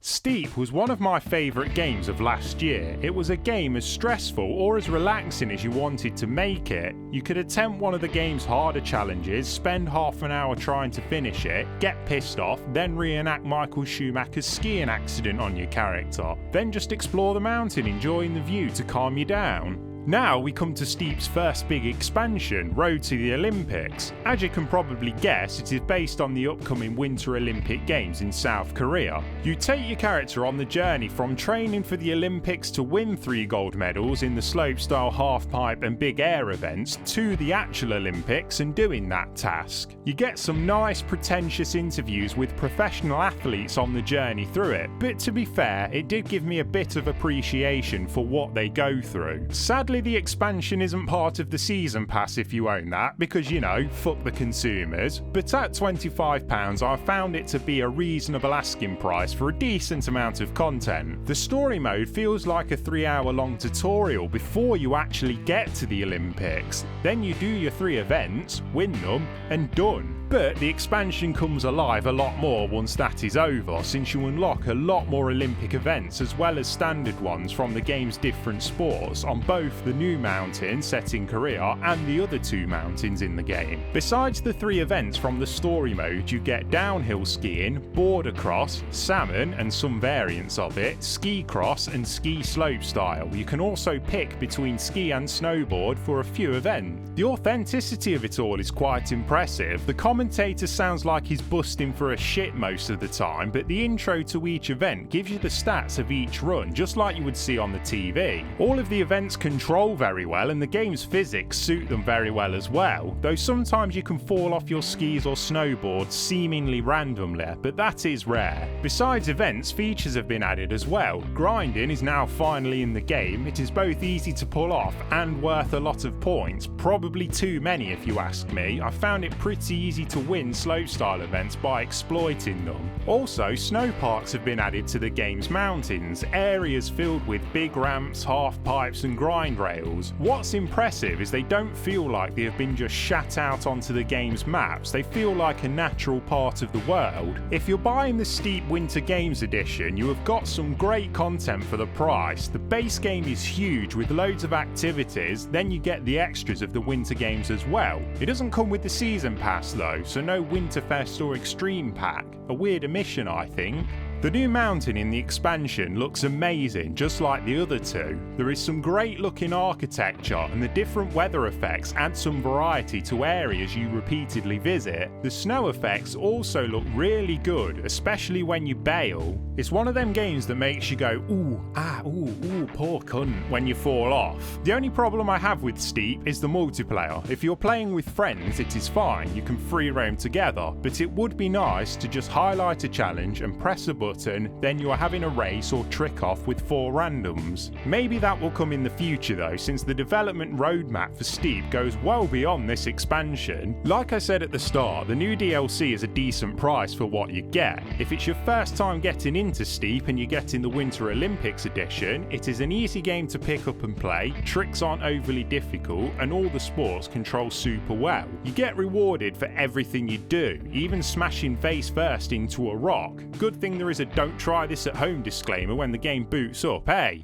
Steep was one of my favourite games of last year. It was a game as stressful or as relaxing as you wanted to make it. You could attempt one of the game's harder challenges, spend half an hour trying to finish it, get pissed off, then reenact Michael Schumacher's skiing accident on your character, then just explore the mountain enjoying the view to calm you down. Now we come to Steep's first big expansion, Road to the Olympics. As you can probably guess, it is based on the upcoming Winter Olympic Games in South Korea. You take your character on the journey from training for the Olympics to win 3 gold medals in the slopestyle, halfpipe and big air events to the actual Olympics and doing that task. You get some nice pretentious interviews with professional athletes on the journey through it, but to be fair, it did give me a bit of appreciation for what they go through. Sadly, the expansion isn't part of the season pass if you own that, because you know, fuck the consumers, but at £25 I found it to be a reasonable asking price for a decent amount of content. The story mode feels like a 3-hour long tutorial before you actually get to the Olympics. Then you do your 3 events, win them, and done. But the expansion comes alive a lot more once that is over, since you unlock a lot more Olympic events as well as standard ones from the game's different sports on both the new mountain set in Korea and the other 2 mountains in the game. Besides the 3 events from the story mode, you get downhill skiing, border cross, salmon and some variants of it, ski cross and ski slopestyle. You can also pick between ski and snowboard for a few events. The authenticity of it all is quite impressive. The commentator sounds like he's busting for a shit most of the time, but the intro to each event gives you the stats of each run, just like you would see on the TV. All of the events control very well and the game's physics suit them very well as well, though sometimes you can fall off your skis or snowboard seemingly randomly, but that is rare. Besides events, features have been added as well. Grinding is now finally in the game. It is both easy to pull off and worth a lot of points, probably too many if you ask me. I found it pretty easy to win slopestyle events by exploiting them. Also, snow parks have been added to the game's mountains, areas filled with big ramps, half pipes and grind rails. What's impressive is they don't feel like they have been just shat out onto the game's maps, they feel like a natural part of the world. If you're buying the Steep Winter Games Edition, you have got some great content for the price. The base game is huge with loads of activities, then you get the extras of the Winter Games as well. It doesn't come with the season pass though, so no Winterfest or Extreme Pack. A weird omission, I think. The new mountain in the expansion looks amazing, just like the other 2. There is some great looking architecture and the different weather effects add some variety to areas you repeatedly visit. The snow effects also look really good, especially when you bail. It's one of them games that makes you go ooh, poor cunt when you fall off. The only problem I have with Steep is the multiplayer. If you're playing with friends it is fine, you can free roam together, but it would be nice to just highlight a challenge and press a button, then you are having a race or trick off with 4 randoms. Maybe that will come in the future though, since the development roadmap for Steep goes well beyond this expansion. Like I said at the start, the new DLC is a decent price for what you get. If it's your first time getting into Steep and you're getting the Winter Olympics edition, it is an easy game to pick up and play, tricks aren't overly difficult and all the sports control super well. You get rewarded for everything you do, even smashing face first into a rock. Good thing there is a don't try this at home disclaimer when the game boots up, eh?